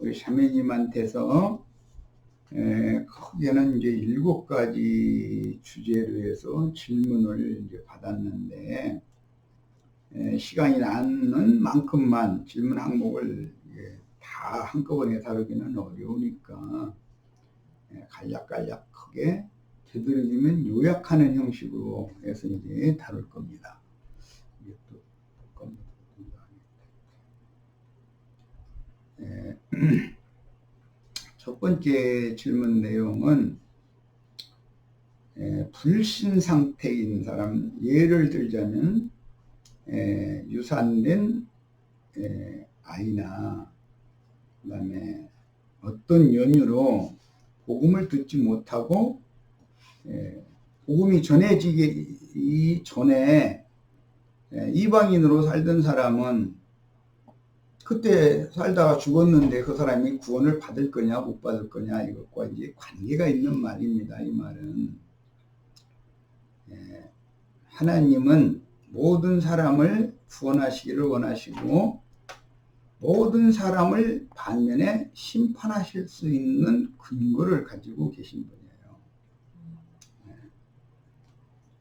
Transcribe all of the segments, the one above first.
우리 샤메님한테서 크게는 이제 7가지 주제로 해서 질문을 이제 받았는데, 시간이 나는 만큼만 질문 항목을 다 한꺼번에 다루기는 어려우니까 간략간략 크게 되도록이면 요약하는 형식으로 해서 이제 다룰 겁니다. 이게 또 첫 번째 질문 내용은 불신 상태인 사람, 예를 들자면 유산된 아이나 그 다음에 어떤 연유로 복음을 듣지 못하고 복음이 전해지기 전에 이방인으로 살던 사람은 그때 살다가 죽었는데 그 사람이 구원을 받을 거냐 못 받을 거냐, 이것과 이제 관계가 있는 말입니다. 이 말은 하나님은 모든 사람을 구원하시기를 원하시고 모든 사람을 반면에 심판하실 수 있는 근거를 가지고 계신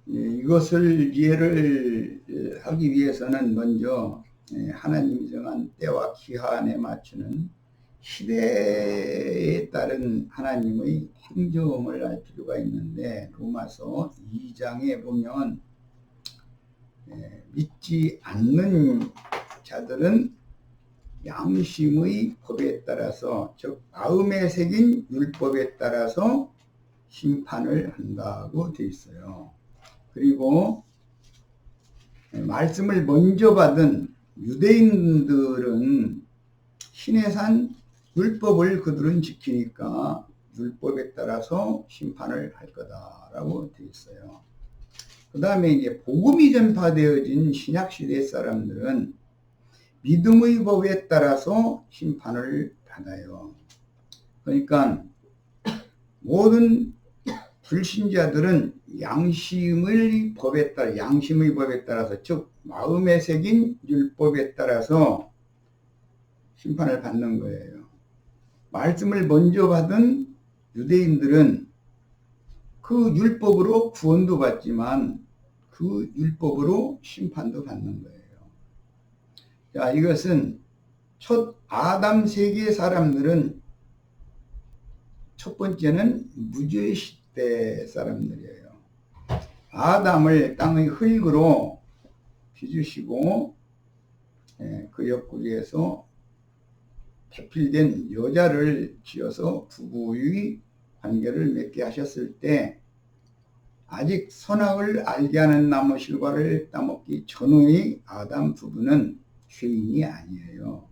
분이에요. 이것을 이해를 하기 위해서는 먼저 하나님이 정한 때와 기한에 맞추는 시대에 따른 하나님의 행정을 알 필요가 있는데, 로마서 2장에 보면 믿지 않는 자들은 양심의 법에 따라서, 즉 마음에 새긴 율법에 따라서 심판을 한다고 되어 있어요. 그리고 말씀을 먼저 받은 유대인들은 신의 산 율법을 그들은 지키니까 율법에 따라서 심판을 할 거다라고 되어 있어요. 그 다음에 이제 복음이 전파되어진 신약시대 사람들은 믿음의 법에 따라서 심판을 받아요. 그러니까 모든 불신자들은 양심의 법에 따라서, 즉 마음에 새긴 율법에 따라서 심판을 받는 거예요. 말씀을 먼저 받은 유대인들은 그 율법으로 구원도 받지만 그 율법으로 심판도 받는 거예요. 자, 이것은 첫 아담 세계 사람들은, 첫 번째는 무죄 시대 사람들이에요. 아담을 땅의 흙으로 빚으시고 그 옆구리에서 태필된 여자를 지어서 부부의 관계를 맺게 하셨을 때, 아직 선악을 알게 하는 나무 실과를 따먹기 전의 아담 부부는 죄인이 아니에요.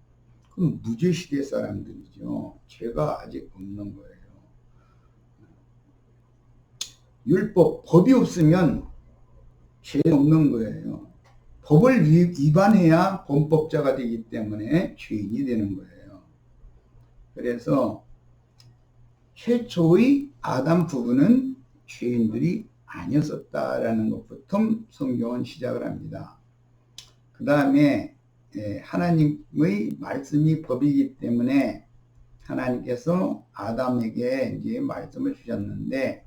그럼 무죄 시대 사람들이죠. 죄가 아직 없는 거예요. 율법, 법이 없으면 죄 없는 거예요. 법을 위반해야 범법자가 되기 때문에 죄인이 되는 거예요. 그래서 최초의 아담 부부는 죄인들이 아니었었다라는 것부터 성경은 시작을 합니다. 그 다음에 하나님의 말씀이 법이기 때문에 하나님께서 아담에게 이제 말씀을 주셨는데,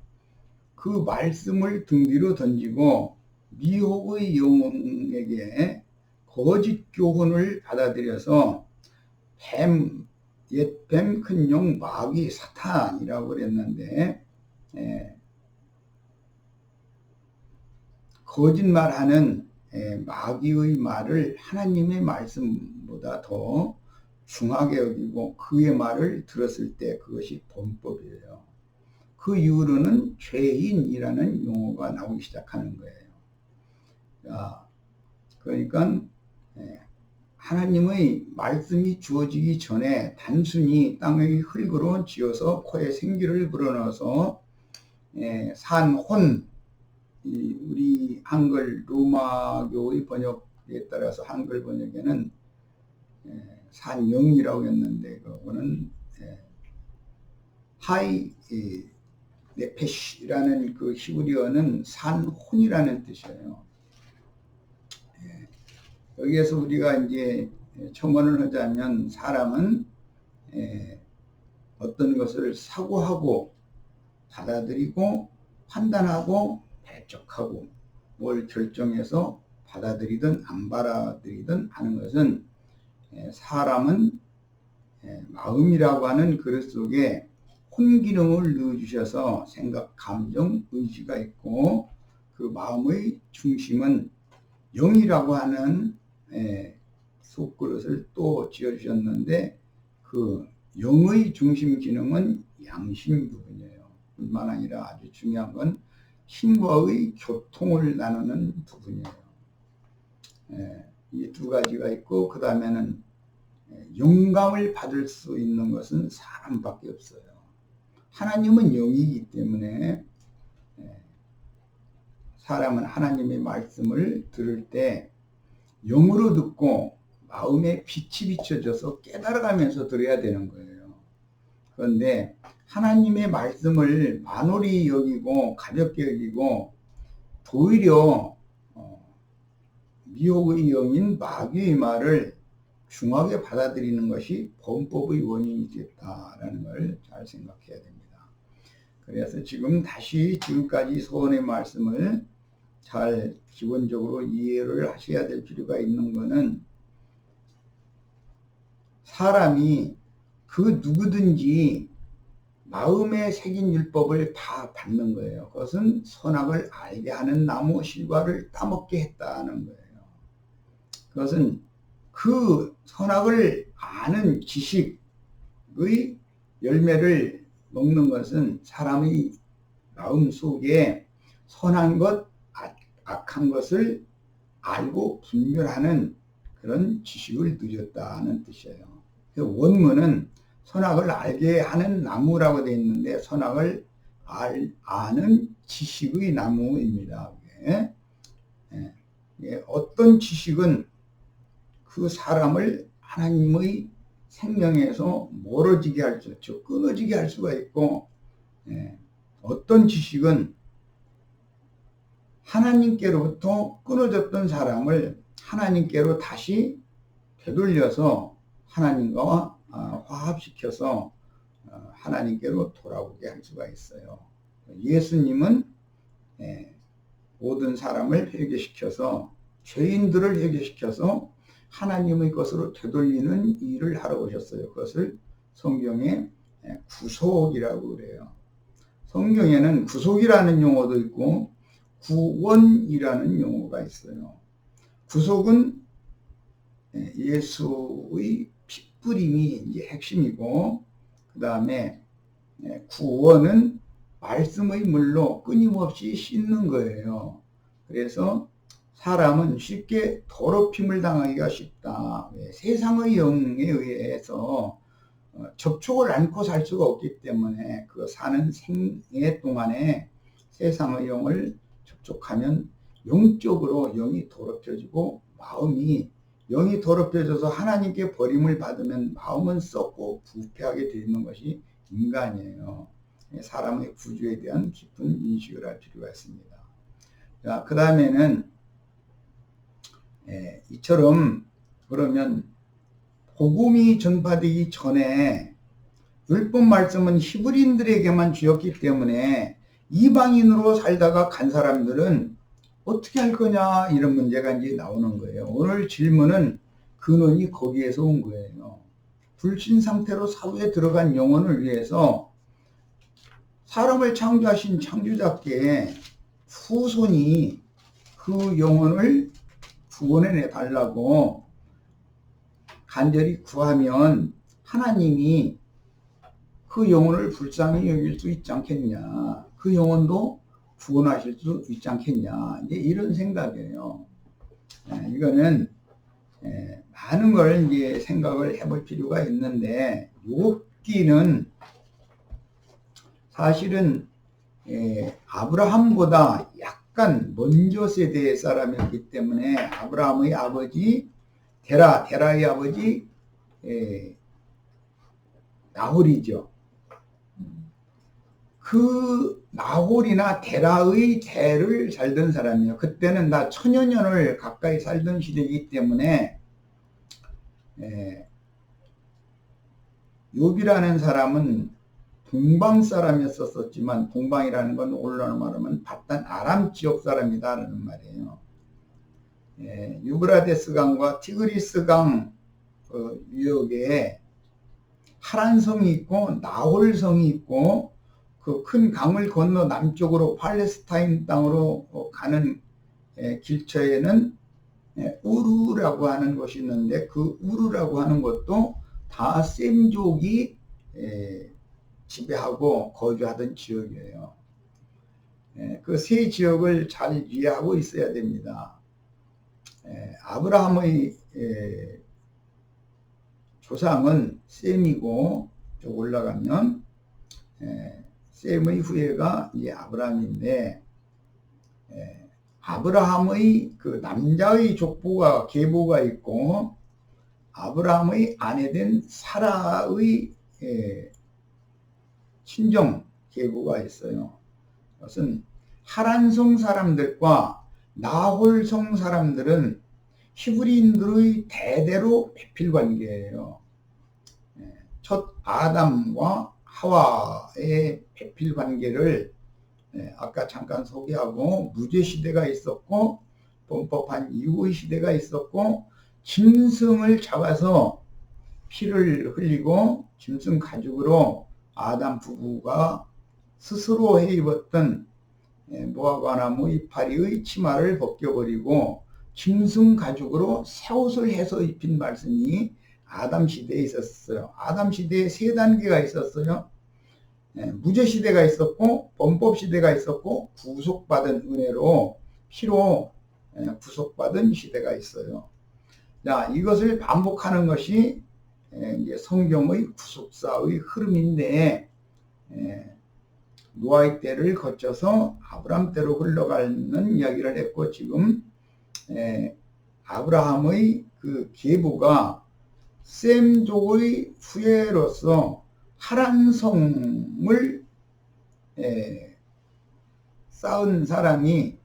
그 말씀을 등 뒤로 던지고 미혹의 영혼에게 거짓 교훈을 받아들여서 옛 뱀, 큰 용, 마귀, 사탄이라고 그랬는데, 거짓말하는 마귀의 말을 하나님의 말씀보다 더 중하게 여기고 그의 말을 들었을 때 그것이 범법이에요. 그 이후로는 죄인이라는 용어가 나오기 시작하는 거예요. 자, 그러니까 하나님의 말씀이 주어지기 전에 단순히 땅의 흙으로 지어서 코에 생기를 불어넣어서 산혼, 우리 한글 로마교의 번역에 따라서 한글 번역에는 산영이라고 했는데, 그거는 하이 네페시라는 그 히브리어는 산혼이라는 뜻이에요. 여기에서 우리가 이제 첨언을 하자면, 사람은 어떤 것을 사고하고 받아들이고 판단하고 배척하고 뭘 결정해서 받아들이든 안 받아들이든 하는 것은 사람은 마음이라고 하는 그릇 속에 혼기능을 넣어주셔서 생각, 감정, 의지가 있고 그 마음의 중심은 영이라고 하는 속그릇을 또 지어주셨는데 그 영의 중심 기능은 양심 부분이에요. 뿐만 아니라 아주 중요한 건 신과의 교통을 나누는 부분이에요. 이 두 가지가 있고 그 다음에는 영감을 받을 수 있는 것은 사람밖에 없어요. 하나님은 영이기 때문에 사람은 하나님의 말씀을 들을 때 영으로 듣고 마음에 빛이 비춰져서 깨달아가면서 들어야 되는 거예요. 그런데 하나님의 말씀을 만홀히 여기고 가볍게 여기고 오히려 미혹의 영인 마귀의 말을 중하게 받아들이는 것이 범법의 원인이 됐다라는 걸 잘 생각해야 됩니다. 그래서 지금 다시 지금까지 소원의 말씀을 잘 기본적으로 이해를 하셔야 될 필요가 있는 것은 사람이 그 누구든지 마음에 새긴 율법을 다 받는 거예요. 그것은 선악을 알게 하는 나무 실과를 따먹게 했다는 거예요. 그것은 그 선악을 아는 지식의 열매를 먹는 것은 사람의 마음 속에 선한 것, 악한 것을 알고 분별하는 그런 지식을 누렸다는 뜻이에요. 원문은 선악을 알게 하는 나무라고 되어 있는데 선악을 아는 지식의 나무입니다. 어떤 지식은 그 사람을 하나님의 생명에서 멀어지게 할 수 있죠. 끊어지게 할 수가 있고 어떤 지식은 하나님께로부터 끊어졌던 사람을 하나님께로 다시 되돌려서 하나님과 화합시켜서 하나님께로 돌아오게 할 수가 있어요. 예수님은 모든 사람을 회개시켜서 죄인들을 회개시켜서 하나님의 것으로 되돌리는 일을 하러 오셨어요. 그것을 성경에 구속이라고 그래요. 성경에는 구속이라는 용어도 있고 구원이라는 용어가 있어요. 구속은 예수의 핏부림이 이제 핵심이고 그 다음에 구원은 말씀의 물로 끊임없이 씻는 거예요. 그래서 사람은 쉽게 더럽힘을 당하기가 쉽다. 세상의 영에 의해서 접촉을 않고 살 수가 없기 때문에 그 사는 생애 동안에 세상의 영을 접촉하면 영적으로 영이 더럽혀지고 마음이 영이 더럽혀져서 하나님께 버림을 받으면 마음은 썩고 부패하게 되는 것이 인간이에요. 사람의 구주에 대한 깊은 인식을 할 필요가 있습니다. 자, 그 다음에는 이처럼 그러면 복음이 전파되기 전에 율법 말씀은 히브리인들에게만 주었기 때문에 이방인으로 살다가 간 사람들은 어떻게 할 거냐 이런 문제가 이제 나오는 거예요. 오늘 질문은 근원이 거기에서 온 거예요. 불신 상태로 사후에 들어간 영혼을 위해서 사람을 창조하신 창조자께 후손이 그 영혼을 구원해 달라고 간절히 구하면 하나님이 그 영혼을 불쌍히 여길 수 있지 않겠냐. 그 영혼도 구원하실 수 있지 않겠냐. 이제 이런 생각이에요. 이거는 많은 걸 이제 생각을 해볼 필요가 있는데 욥기는 사실은 아브라함보다 약간 먼저 세대의 사람이었기 때문에 아브라함의 아버지 데라의 아버지 나홀이죠. 그 나홀이나 데라의 대를 살던 사람이에요. 그때는 다 천여 년을 가까이 살던 시대이기 때문에 욥이라는 사람은 동방 사람이었었지만, 동방이라는 건 오늘날 말하면 바단 아람 지역 사람이다라는 말이에요. 유브라데스 강과 티그리스 강 유역에 하란성이 있고 나홀성이 있고, 그 큰 강을 건너 남쪽으로 팔레스타인 땅으로 가는 길처에는 우르라고 하는 곳이 있는데, 그 우르라고 하는 것도 다 셈족이 지배하고 거주하던 지역이에요. 그 세 지역을 잘 이해하고 있어야 됩니다. 아브라함의 조상은 셈이고, 쭉 올라가면 셈의 후예가 이제 아브라함인데, 아브라함의 그 남자의 족보가 계보가 있고, 아브라함의 아내된 사라의 친정 계보가 있어요. 그것은 하란성 사람들과 나홀성 사람들은 히브리인들의 대대로 배필 관계예요. 첫 아담과 하와의 배필 관계를 아까 잠깐 소개하고, 무죄 시대가 있었고 범법한 이후의 시대가 있었고, 짐승을 잡아서 피를 흘리고 짐승 가죽으로 아담 부부가 스스로 해 입었던 모아바나무 이파리의 치마를 벗겨버리고 짐승 가죽으로 새 옷을 해서 입힌 말씀이 아담 시대에 있었어요. 아담 시대에 세 단계가 있었어요. 무죄 시대가 있었고, 범법 시대가 있었고, 구속받은 은혜로 피로 구속받은 시대가 있어요. 자, 이것을 반복하는 것이 이제 성경의 구속사의 흐름인데, 노아의 때를 거쳐서 아브람 때로 흘러가는 이야기를 했고, 지금 아브라함의 그 계보가 셈족의 후예로서 하란성을 쌓은 사람이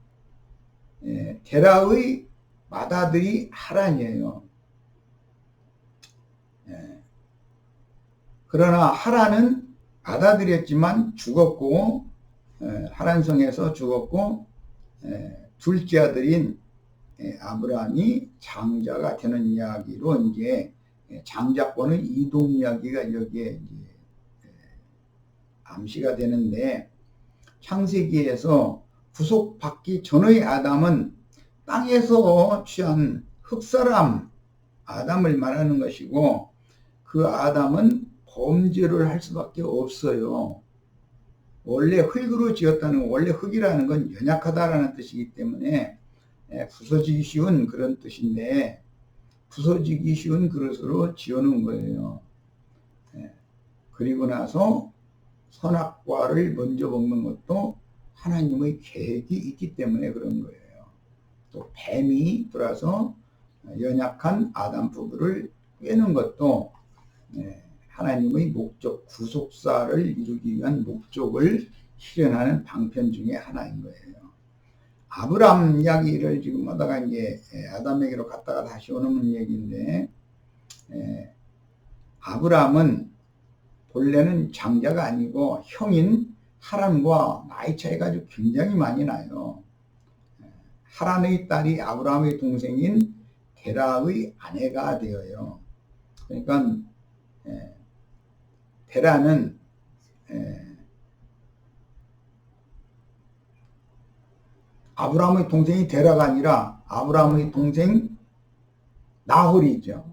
데라의 맏아들이 하란이에요. 그러나 하란은 맏아들이었지만 죽었고, 하란성에서 죽었고, 둘째 아들인 아브라함이 장자가 되는 이야기로 이제 장자권의 이동 이야기가 여기에 이제 암시가 되는데, 창세기에서 구속받기 전의 아담은 땅에서 취한 흙사람 아담을 말하는 것이고, 그 아담은 범죄를 할 수밖에 없어요. 원래 흙으로 지었다는, 원래 흙이라는 건 연약하다라는 뜻이기 때문에 부서지기 쉬운 그런 뜻인데, 부서지기 쉬운 그릇으로 지어놓은 거예요. 그리고 나서 선악과를 먼저 먹는 것도 하나님의 계획이 있기 때문에 그런 거예요. 또 뱀이 들어와서 연약한 아담 부부를 꿰는 것도 하나님의 목적, 구속사를 이루기 위한 목적을 실현하는 방편 중에 하나인 거예요. 아브람 이야기를 지금 하다가 이제 아담에게로 갔다가 다시 오는 얘기인데, 아브람은 본래는 장자가 아니고 형인 하란과 나이 차이가 아주 굉장히 많이 나요. 하란의 딸이 아브라함의 동생인 데라의 아내가 되어요. 그러니까 데라는 아브라함의 동생이 데라가 아니라 아브라함의 동생 나홀이죠.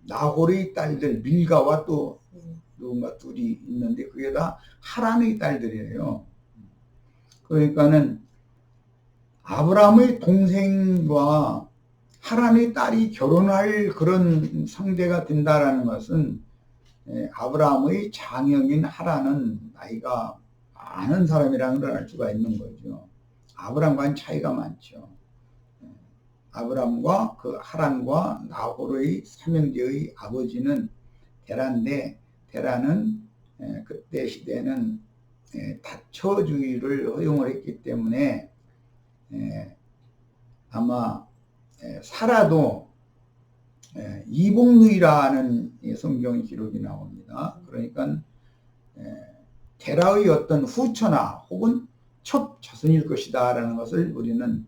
나홀의 딸들 밀가와 또 누군가 둘이 있는데, 그게 다 하란의 딸들이에요. 그러니까는 아브라함의 동생과 하란의 딸이 결혼할 그런 상대가 된다라는 것은, 아브라함의 장형인 하란은 나이가 많은 사람이라는 걸 알 수가 있는 거죠. 아브라함과는 차이가 많죠. 아브라함과 그 하란과 나홀의 삼형제의 아버지는 데라인데, 데라는 그때 시대는 다처주의를 허용을 했기 때문에 아마 사라도 이복누이라는 성경 기록이 나옵니다. 그러니까 테라의 어떤 후처나 혹은 첫 자손일 것이다 라는 것을 우리는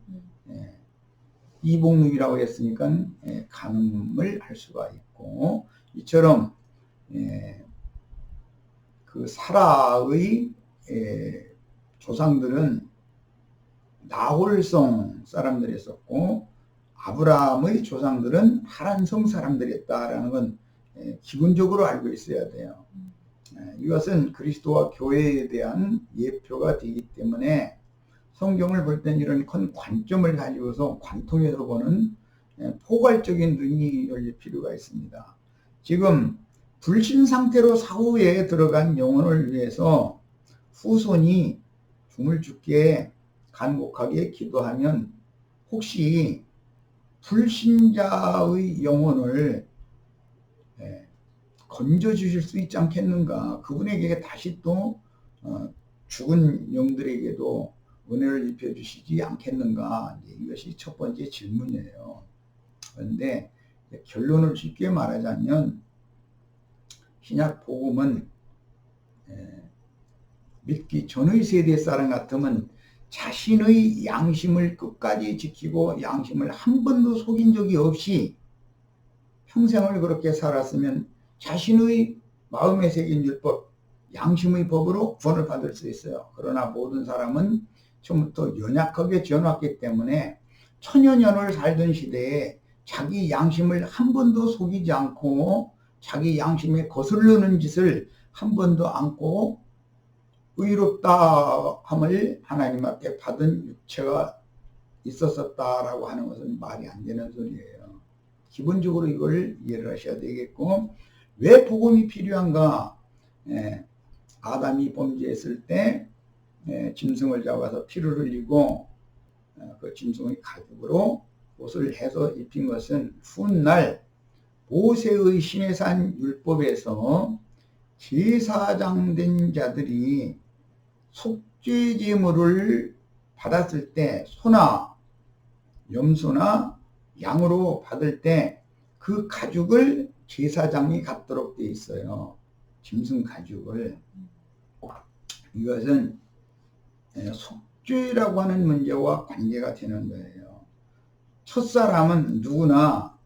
이복누이라고 했으니까 가늠을 할 수가 있고, 이처럼 그 사라의 조상들은 나홀성 사람들이었었고 아브라함의 조상들은 하란성 사람들이었다라는 건 기본적으로 알고 있어야 돼요. 이것은 그리스도와 교회에 대한 예표가 되기 때문에 성경을 볼 땐 이런 큰 관점을 가지고서 관통해서 보는 포괄적인 눈이 열릴 필요가 있습니다. 지금 불신 상태로 사후에 들어간 영혼을 위해서 후손이 죽을 죽게 간곡하게 기도하면 혹시 불신자의 영혼을 건져주실 수 있지 않겠는가? 그분에게 다시 또 죽은 영들에게도 은혜를 입혀주시지 않겠는가? 이것이 첫 번째 질문이에요. 그런데 결론을 쉽게 말하자면 신약 복음은 믿기 전의 세대 사람 같으면 자신의 양심을 끝까지 지키고 양심을 한 번도 속인 적이 없이 평생을 그렇게 살았으면 자신의 마음에 새긴 율법, 양심의 법으로 구원을 받을 수 있어요. 그러나 모든 사람은 처음부터 연약하게 지어놨기 때문에 천여년을 살던 시대에 자기 양심을 한 번도 속이지 않고 자기 양심에 거슬르는 짓을 한 번도 않고 의롭다 함을 하나님 앞에 받은 육체가 있었었다라고 하는 것은 말이 안 되는 소리예요. 기본적으로 이걸 이해를 하셔야 되겠고, 왜 복음이 필요한가? 아담이 범죄했을 때 짐승을 잡아서 피를 흘리고 그 짐승의 가죽으로 옷을 해서 입힌 것은 훗날 모세의 시내산 율법에서 제사장 된 자들이 속죄 제물을 받았을 때 소나 염소나 양으로 받을 때 그 가죽을 제사장이 갖도록 되어 있어요. 짐승 가죽을. 이것은 속죄라고 하는 문제와 관계가 되는 거예요. 첫사람은 누구나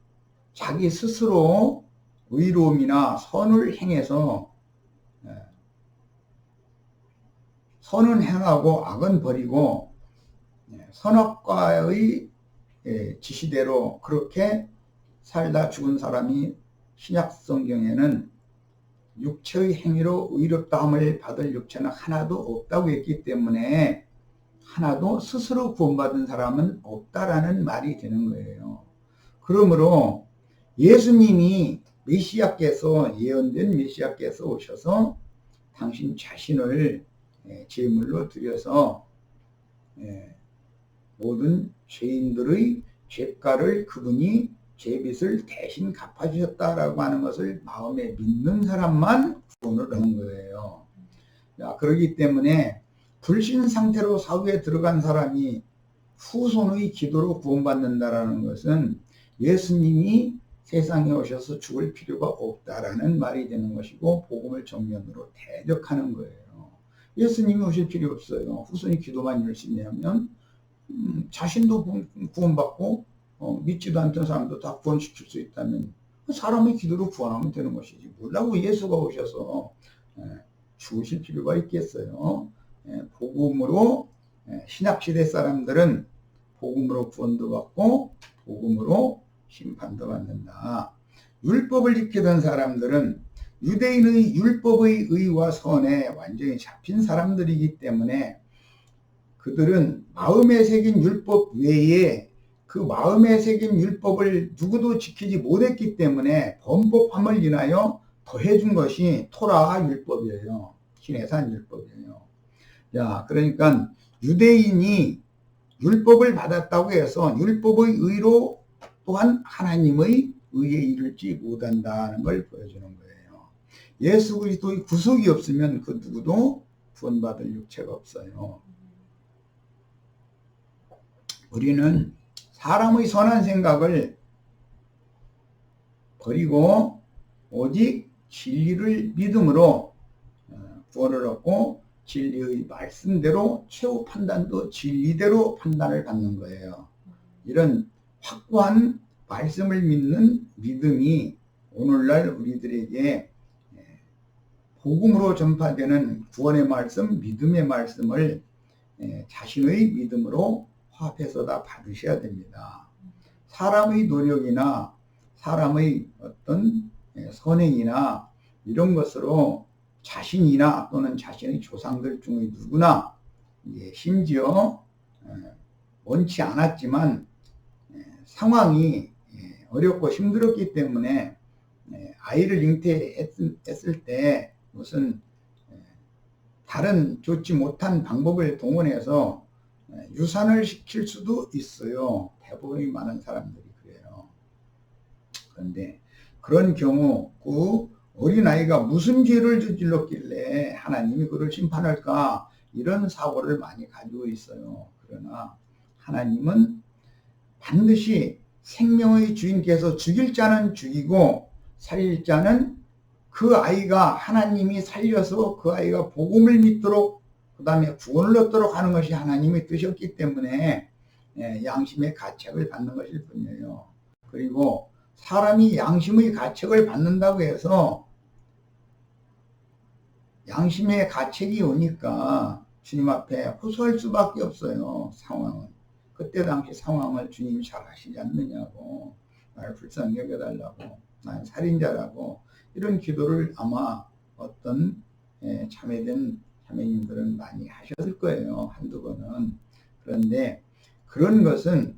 자기 스스로 의로움이나 선을 행해서 선은 행하고 악은 버리고 선악과의 지시대로 그렇게 살다 죽은 사람이 신약 성경에는 육체의 행위로 의롭다함을 받을 육체는 하나도 없다고 했기 때문에 하나도 스스로 구원받은 사람은 없다라는 말이 되는 거예요. 그러므로 예수님이 메시아께서, 예언된 메시아께서 오셔서 당신 자신을 제물로 드려서 모든 죄인들의 죄가를 그분이 죄빚을 대신 갚아주셨다라고 하는 것을 마음에 믿는 사람만 구원을 얻는 거예요. 그렇기 때문에 불신 상태로 사후에 들어간 사람이 후손의 기도로 구원받는다라는 것은 예수님이 세상에 오셔서 죽을 필요가 없다라는 말이 되는 것이고, 복음을 정면으로 대적하는 거예요. 예수님이 오실 필요 없어요. 후손이 기도만 열심히 하면 자신도 구원받고 믿지도 않던 사람도 다 구원시킬 수 있다면 사람의 기도로 구원하면 되는 것이지, 뭐라고 예수가 오셔서 죽으실 필요가 있겠어요. 복음으로 신약시대 사람들은 복음으로 구원도 받고 복음으로 심판도 받는다. 율법을 지키던 사람들은 유대인의 율법의 의와 선에 완전히 잡힌 사람들이기 때문에 그들은 마음에 새긴 율법 외에 그 마음에 새긴 율법을 누구도 지키지 못했기 때문에 범법함을 인하여 더해준 것이 토라 율법이에요. 시내산 율법이에요. 그러니까 유대인이 율법을 받았다고 해서 율법의 의로 또한 하나님의 의에 이르지 못한다는 걸 보여주는 거예요. 예수 그리스도의 구속이 없으면 그 누구도 구원받을 육체가 없어요. 우리는 사람의 선한 생각을 버리고 오직 진리를 믿음으로 구원을 얻고 진리의 말씀대로 최후 판단도 진리대로 판단을 받는 거예요. 이런 확고한 말씀을 믿는 믿음이 오늘날 우리들에게 복음으로 전파되는 구원의 말씀, 믿음의 말씀을 자신의 믿음으로 화합해서 다 받으셔야 됩니다. 사람의 노력이나 사람의 어떤 선행이나 이런 것으로 자신이나 또는 자신의 조상들 중의 누구나 심지어 원치 않았지만 상황이 어렵고 힘들었기 때문에 아이를 잉태했을 때 무슨 다른 좋지 못한 방법을 동원해서 유산을 시킬 수도 있어요. 대부분의 많은 사람들이 그래요. 그런데 그런 경우 그 어린아이가 무슨 죄를 저질렀길래 하나님이 그를 심판할까, 이런 사고를 많이 가지고 있어요. 그러나 하나님은 반드시 생명의 주인께서 죽일 자는 죽이고 살릴 자는 그 아이가 하나님이 살려서 그 아이가 복음을 믿도록 그 다음에 구원을 얻도록 하는 것이 하나님의 뜻이었기 때문에 양심의 가책을 받는 것일 뿐이에요. 그리고 사람이 양심의 가책을 받는다고 해서 양심의 가책이 오니까 주님 앞에 호소할 수밖에 없어요. 상황은. 그때 당시 상황을 주님이 잘 아시지 않느냐고, 나를 불쌍히 여겨달라고, 난 살인자라고, 이런 기도를 아마 어떤 참여된 자매님들은 많이 하셨을 거예요. 한두 번은. 그런데 그런 것은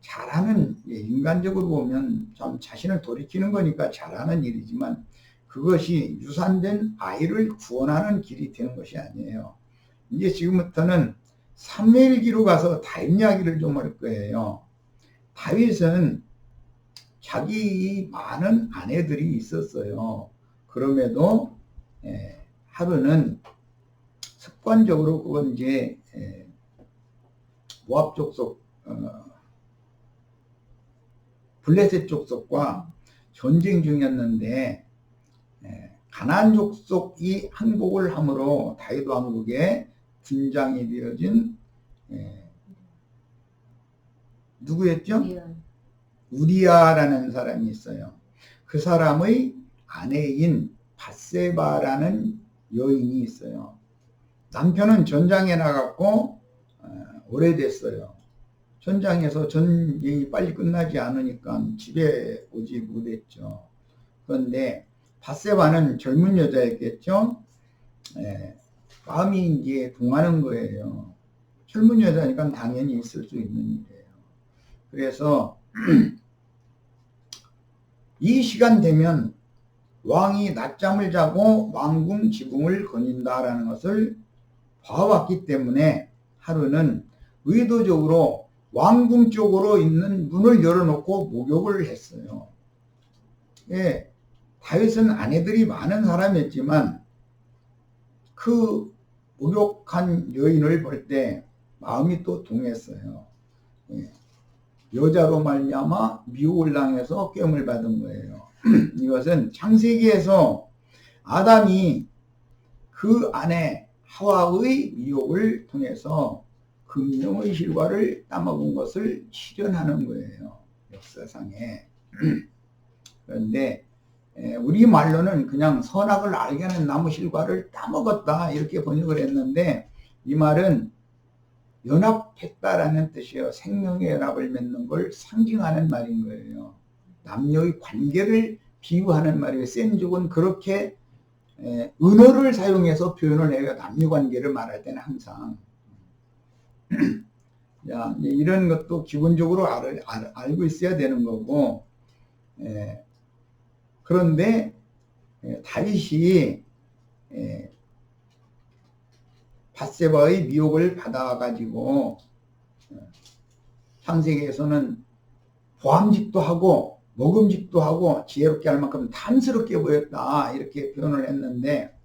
잘하는, 인간적으로 보면 좀 자신을 돌이키는 거니까 잘하는 일이지만 그것이 유산된 아이를 구원하는 길이 되는 것이 아니에요. 이제 지금부터는 사무엘기로 가서 다윗 이야기를 좀 할 거예요. 다윗은 자기 많은 아내들이 있었어요. 그럼에도 하루는 습관적으로 그건 이제 모압 족속, 블레셋 족속과 전쟁 중이었는데 가나안 족속이 항복을 함으로 다윗 왕국의 군장이 되어진 누구였죠? 우리아라는 사람이 있어요. 그 사람의 아내인 밧세바라는 여인이 있어요. 남편은 전장에 나갔고 오래됐어요. 전장에서 전쟁이 빨리 끝나지 않으니까 집에 오지 못했죠. 그런데 밧세바는 젊은 여자였겠죠. 마음이 이제 동하는 거예요. 젊은 여자니까 당연히 있을 수 있는 일이에요. 그래서 이 시간 되면 왕이 낮잠을 자고 왕궁 지붕을 거닌다라는 것을 봐왔기 때문에 하루는 의도적으로 왕궁 쪽으로 있는 문을 열어놓고 목욕을 했어요. 다윗은 아내들이 많은 사람이었지만 그 목욕한 여인을 볼 때 마음이 또 동했어요. 여자로 말미암아 미혹을 당해서 꿰움을 받은 거예요. 이것은 창세기에서 아담이 그 아내 하와의 미혹을 통해서 금령의 실과를 따먹은 것을 실현하는 거예요. 역사상에. 그런데 우리 말로는 그냥 선악을 알게 하는 나무 실과를 따먹었다 이렇게 번역을 했는데, 이 말은 연합했다라는 뜻이에요. 생명의 연합을 맺는 걸 상징하는 말인 거예요. 남녀의 관계를 비유하는 말이에요. 센족은 그렇게 은어를 사용해서 표현을 해요. 남녀 관계를 말할 때는 항상. 자, 이런 것도 기본적으로 알고 있어야 되는 거고, 그런데 다윗이 밧세바의 미혹을 받아가지고 창세기에서는 보암직도 하고 먹음직도 하고 지혜롭게 할 만큼 탐스럽게 보였다 이렇게 표현을 했는데,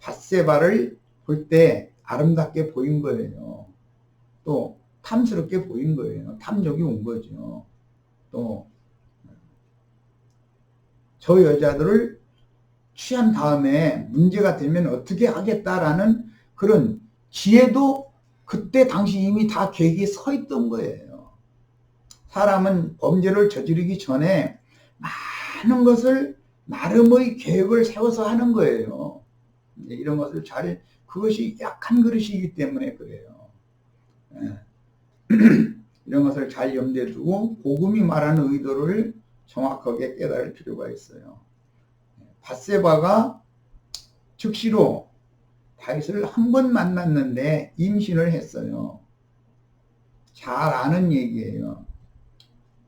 밧세바를 볼 때 아름답게 보인 거예요. 또 탐스럽게 보인 거예요. 탐욕이 온 거죠. 또 저 여자들을 취한 다음에 문제가 되면 어떻게 하겠다라는 그런 지혜도 그때 당시 이미 다 계획이 서 있던 거예요. 사람은 범죄를 저지르기 전에 많은 것을 나름의 계획을 세워서 하는 거예요. 이런 것을 그것이 약한 그릇이기 때문에 그래요. 이런 것을 잘 염두에 두고 복음이 말하는 의도를 정확하게 깨달을 필요가 있어요. 밧세바가 즉시로 다윗을 한 번 만났는데 임신을 했어요. 잘 아는 얘기예요.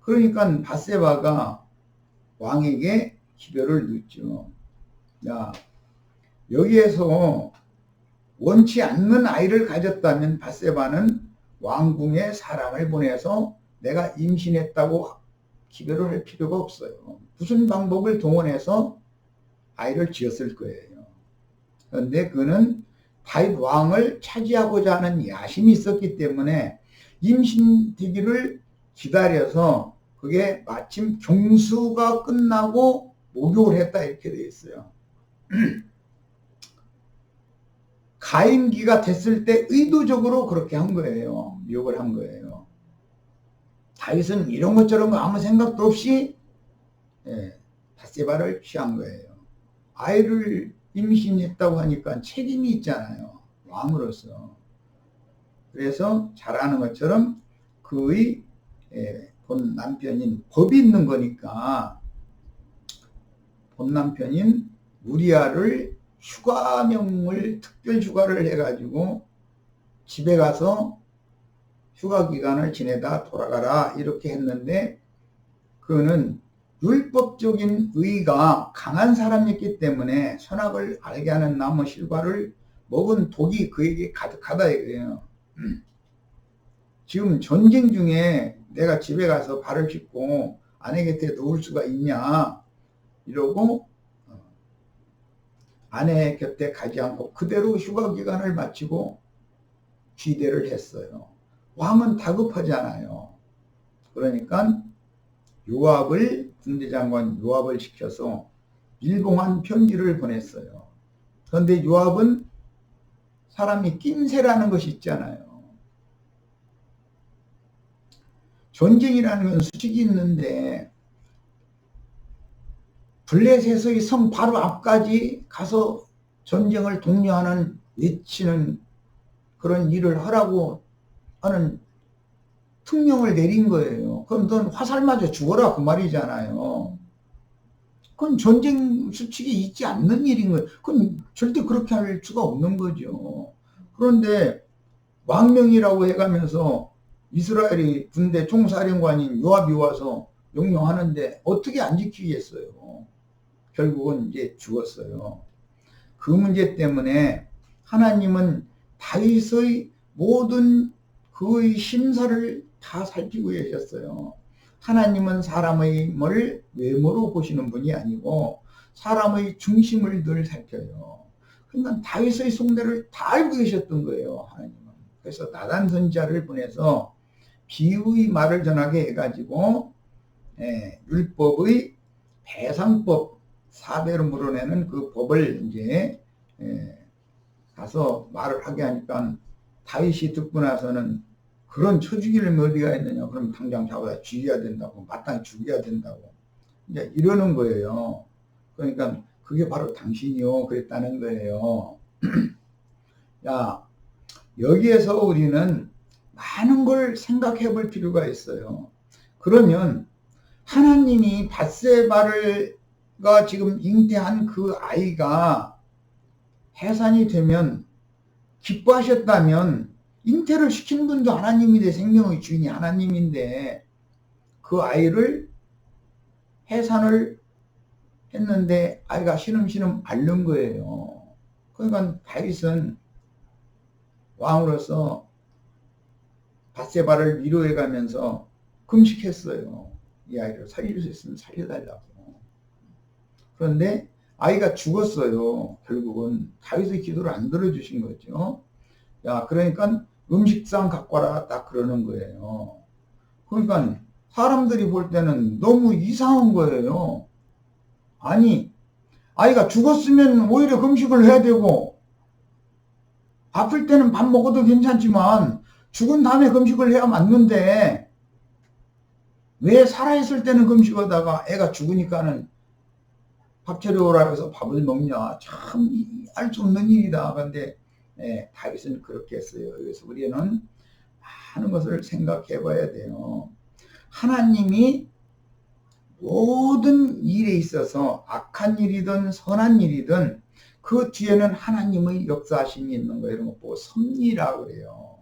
그러니까 밧세바가 왕에게 기별을 묻죠. 야, 여기에서 원치 않는 아이를 가졌다면 밧세바는 왕궁에 사람을 보내서 내가 임신했다고 기별을 할 필요가 없어요. 무슨 방법을 동원해서 아이를 지었을 거예요. 그런데 그는 다윗 왕을 차지하고자 하는 야심이 있었기 때문에 임신되기를 기다려서 그게 마침 경수가 끝나고 목욕을 했다 이렇게 되어 있어요. 가임기가 됐을 때 의도적으로 그렇게 한 거예요. 욕을 한 거예요. 다윗은 이런 것처럼 아무 생각도 없이 밧세바를 취한 거예요. 아이를 임신했다고 하니까 책임이 있잖아요. 왕으로서. 그래서 잘 아는 것처럼 그의 본 남편인 법이 있는 거니까 본 남편인 우리아를 휴가명을 특별 휴가를 해가지고 집에 가서 휴가 기간을 지내다 돌아가라 이렇게 했는데 그는 율법적인 의가 강한 사람이었기 때문에 선악을 알게 하는 나무 실과를 먹은 독이 그에게 가득하다 이거예요. 지금 전쟁 중에 내가 집에 가서 발을 씻고 아내 곁에 누울 수가 있냐 이러고 아내 곁에 가지 않고 그대로 휴가 기간을 마치고 귀대를 했어요. 왕은 다급하잖아요. 그러니까 요압을 군대장관 요압을 시켜서 일봉한 편지를 보냈어요. 그런데 요압은 사람이 낌새라는 것이 있잖아요. 전쟁이라는 건 수식이 있는데 블레셋의 성 바로 앞까지 가서 전쟁을 독려하는 외치는 그런 일을 하라고 하는 특명을 내린 거예요. 그럼 넌 화살 맞아 죽어라 그 말이잖아요. 그건 전쟁 수칙이 있지 않는 일인 거예요. 그건 절대 그렇게 할 수가 없는 거죠. 그런데 왕명이라고 해가면서 이스라엘이 군대 총사령관인 요압이 와서 명령하는데 어떻게 안 지키겠어요. 결국은 이제 죽었어요. 그 문제 때문에 하나님은 다윗의 모든 그의 심사를 다 살피고 계셨어요. 하나님은 사람의 외모로 보시는 분이 아니고 사람의 중심을 늘 살펴요. 그러니까 다윗의 속내를 다 알고 계셨던 거예요. 하나님은. 그래서 나단 선지자를 보내서 비유의 말을 전하게 해가지고 율법의 배상법 사배로 물어내는 그 법을 이제 가서 말을 하게 하니까 다윗이 듣고 나서는 그런 처죽이를 어디가 있느냐. 그럼 당장 잡아다 죽여야 된다고. 마땅히 죽여야 된다고. 이제 이러는 거예요. 그러니까 그게 바로 당신이요. 그랬다는 거예요. 야, 여기에서 우리는 많은 걸 생각해 볼 필요가 있어요. 그러면 하나님이 밧세바가 지금 잉태한 그 아이가 해산이 되면 기뻐하셨다면 잉태를 시킨 분도 하나님인데 생명의 주인이 하나님인데 그 아이를 해산을 했는데 아이가 신음신음 앓는 거예요. 그러니까 다윗은 왕으로서 밧세바를 위로해 가면서 금식했어요. 이 아이를 살릴 수 있으면 살려달라고. 그런데 아이가 죽었어요. 결국은 다윗의 기도를 안 들어주신 거죠. 야, 그러니까 음식상 갖고 와라 딱 그러는 거예요. 그러니까 사람들이 볼 때는 너무 이상한 거예요. 아니, 아이가 죽었으면 오히려 금식을 해야 되고, 아플 때는 밥 먹어도 괜찮지만, 죽은 다음에 금식을 해야 맞는데, 왜 살아있을 때는 금식하다가 애가 죽으니까는 밥 차려오라 해서 밥을 먹냐. 참, 알 수 없는 일이다. 그런데, 다윗은 그렇게 했어요. 그래서 우리는 많은 것을 생각해 봐야 돼요. 하나님이 모든 일에 있어서 악한 일이든 선한 일이든 그 뒤에는 하나님의 역사하심이 있는 거예요. 이런 거 보고 섭리라고 그래요.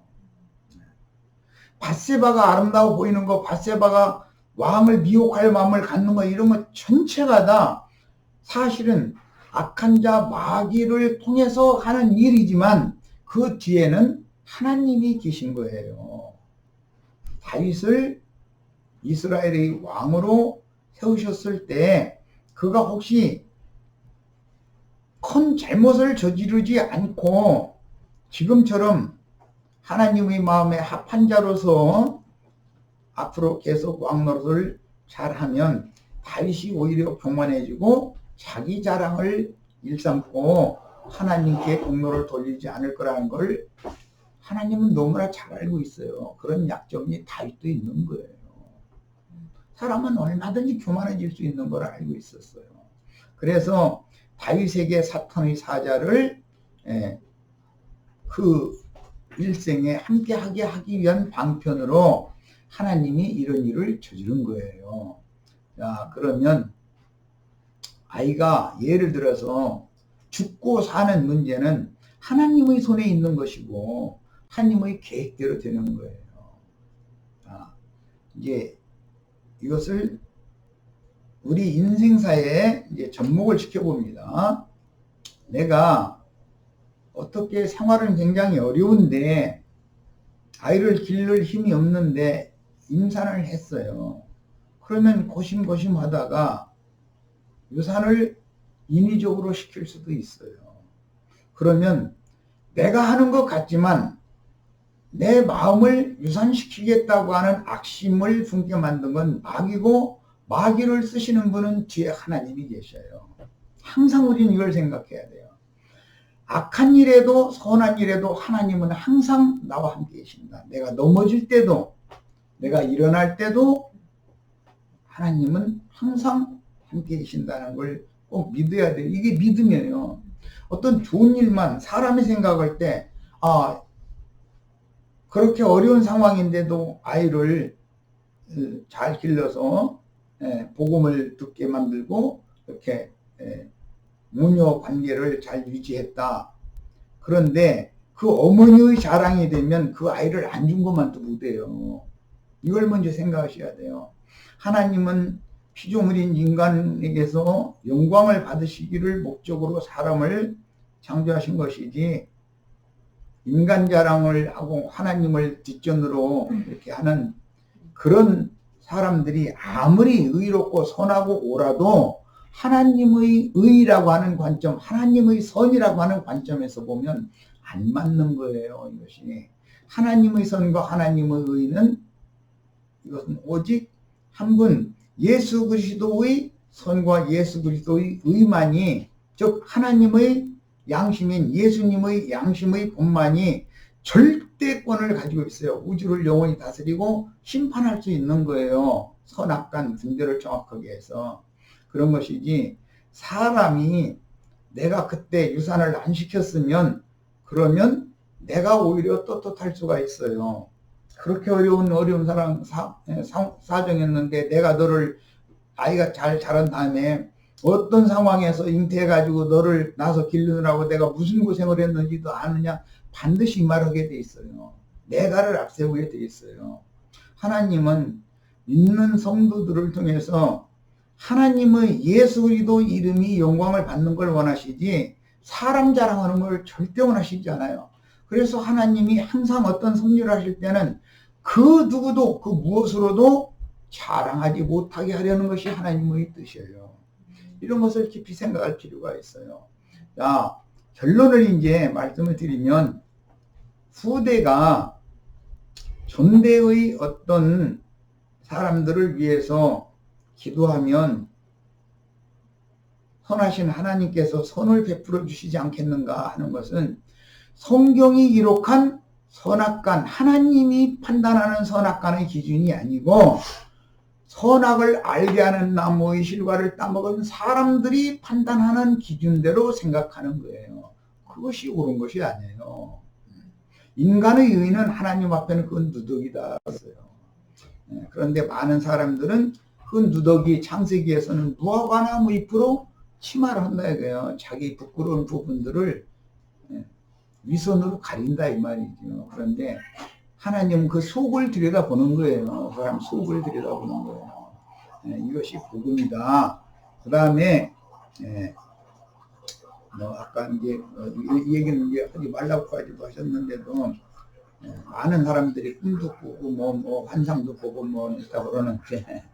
밧세바가 아름다워 보이는 거, 밧세바가 왕을 미혹할 마음을 갖는 거, 이런 거 전체가 다 사실은 악한 자 마귀를 통해서 하는 일이지만 그 뒤에는 하나님이 계신 거예요. 다윗을 이스라엘의 왕으로 세우셨을 때 그가 혹시 큰 잘못을 저지르지 않고 지금처럼 하나님의 마음에 합한 자로서 앞으로 계속 왕 노릇을 잘하면 다윗이 오히려 교만해지고 자기 자랑을 일삼고 하나님께 공로를 돌리지 않을 거라는 걸 하나님은 너무나 잘 알고 있어요. 그런 약점이 다윗도 있는 거예요. 사람은 얼마든지 교만해질 수 있는 걸 알고 있었어요. 그래서 다윗에게 사탄의 사자를 그 일생에 함께하게 하기 위한 방편으로 하나님이 이런 일을 저지른 거예요. 자, 그러면 아이가 예를 들어서 죽고 사는 문제는 하나님의 손에 있는 것이고 하나님의 계획대로 되는 거예요. 자, 이제 이것을 우리 인생사에 이제 접목을 시켜봅니다. 내가 어떻게 생활은 굉장히 어려운데 아이를 기를 힘이 없는데 임산을 했어요. 그러면 고심고심 하다가 유산을 인위적으로 시킬 수도 있어요. 그러면 내가 하는 것 같지만 내 마음을 유산시키겠다고 하는 악심을 품게 만든 건 마귀고 마귀를 쓰시는 분은 뒤에 하나님이 계셔요. 항상 우리는 이걸 생각해야 돼요. 악한 일에도 선한 일에도 하나님은 항상 나와 함께 계십니다. 내가 넘어질 때도 내가 일어날 때도 하나님은 항상 함께 계신다는 걸 꼭 믿어야 돼요. 이게 믿으면요. 어떤 좋은 일만 사람이 생각할 때 그렇게 어려운 상황인데도 아이를 잘 길러서 복음을 듣게 만들고 이렇게 모녀 관계를 잘 유지했다. 그런데 그 어머니의 자랑이 되면 그 아이를 안 준 것만도 못해요. 이걸 먼저 생각하셔야 돼요. 하나님은 피조물인 인간에게서 영광을 받으시기를 목적으로 사람을 창조하신 것이지 인간 자랑을 하고 하나님을 뒷전으로 이렇게 하는 그런 사람들이 아무리 의롭고 선하고 오라도 하나님의 의라고 하는 관점, 하나님의 선이라고 하는 관점에서 보면 안 맞는 거예요. 이것이 하나님의 선과 하나님의 의는 이것은 오직 한 분 예수 그리스도의 선과 예수 그리스도의 의만이, 즉 하나님의 양심인 예수님의 양심의 본만이 절대권을 가지고 있어요. 우주를 영원히 다스리고 심판할 수 있는 거예요. 선악간 분별을 정확하게 해서. 그런 것이지 사람이 내가 그때 유산을 안 시켰으면 그러면 내가 오히려 떳떳할 수가 있어요. 그렇게 어려운 사정이었는데 내가 너를 아이가 잘 자란 다음에 어떤 상황에서 잉태해가지고 너를 낳아서 기르느라고 내가 무슨 고생을 했는지도 아느냐, 반드시 말하게 돼 있어요. 내가를 앞세우게 돼 있어요. 하나님은 믿는 성도들을 통해서 하나님의 예수 그리스도 이름이 영광을 받는 걸 원하시지 사람 자랑하는 걸 절대 원하시지 않아요. 그래서 하나님이 항상 어떤 섭리를 하실 때는 그 누구도 그 무엇으로도 자랑하지 못하게 하려는 것이 하나님의 뜻이에요. 이런 것을 깊이 생각할 필요가 있어요. 자, 결론을 이제 말씀을 드리면 후대가 전대의 어떤 사람들을 위해서 기도하면 선하신 하나님께서 선을 베풀어 주시지 않겠는가 하는 것은 성경이 기록한 선악관, 하나님이 판단하는 선악관의 기준이 아니고 선악을 알게 하는 나무의 실과를 따먹은 사람들이 판단하는 기준대로 생각하는 거예요. 그것이 옳은 것이 아니에요. 인간의 의는 하나님 앞에는 그건 누더기다 했어요. 그런데 많은 사람들은 그 누더기 창세기에서는 무화과나무 잎으로 치마를 한다 이거예요. 자기 부끄러운 부분들을 위선으로 가린다 이 말이죠. 그런데 하나님은 그 속을 들여다보는 거예요. 그 사람 속을 들여다보는 거예요. 이것이 복음이다. 그 다음에 아까 이제 이 얘기는 이제 하지 말라고까지도 하셨는데도 많은 사람들이 꿈도 꾸고 뭐 환상도 보고 뭐 있다고 그러는데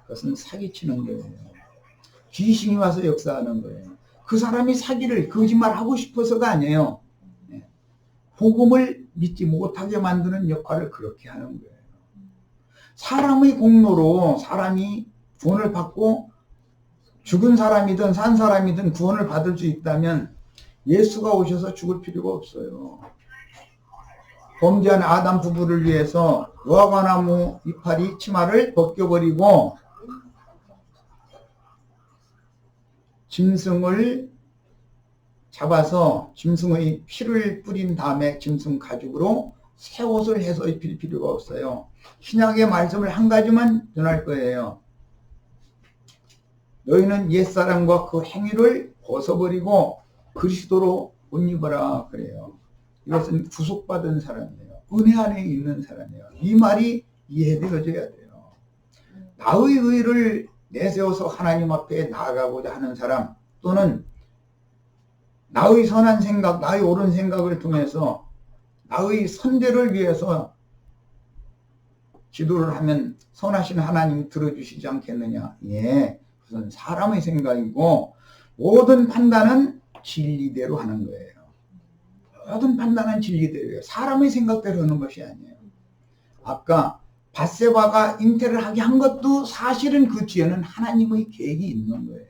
그것은 사기치는 거예요. 귀신이 와서 역사하는 거예요. 그 사람이 사기를 거짓말하고 싶어서가 아니에요. 복음을 믿지 못하게 만드는 역할을 그렇게 하는 거예요. 사람의 공로로 사람이 구원을 받고 죽은 사람이든 산 사람이든 구원을 받을 수 있다면 예수가 오셔서 죽을 필요가 없어요. 범죄한 아담 부부를 위해서 무화과나무 이파리 치마를 벗겨버리고 짐승을 잡아서 짐승의 피를 뿌린 다음에 짐승 가죽으로 새 옷을 해서 입힐 필요가 없어요. 신약의 말씀을 한 가지만 전할 거예요. 너희는 옛사람과 그 행위를 벗어버리고 그리스도로 옷 입어라 그래요. 이것은 구속받은 사람이에요. 은혜 안에 있는 사람이에요. 이 말이 이해되어져야 돼요. 나의 의를 내세워서 하나님 앞에 나아가고자 하는 사람 또는 나의 선한 생각, 나의 옳은 생각을 통해서 나의 선대를 위해서 기도를 하면 선하신 하나님이 들어주시지 않겠느냐. 예, 그것은 사람의 생각이고 모든 판단은 진리대로 하는 거예요. 모든 판단은 진리대로예요. 사람의 생각대로 하는 것이 아니에요. 아까 밧세바가 잉태를 하게 한 것도 사실은 그 뒤에는 하나님의 계획이 있는 거예요.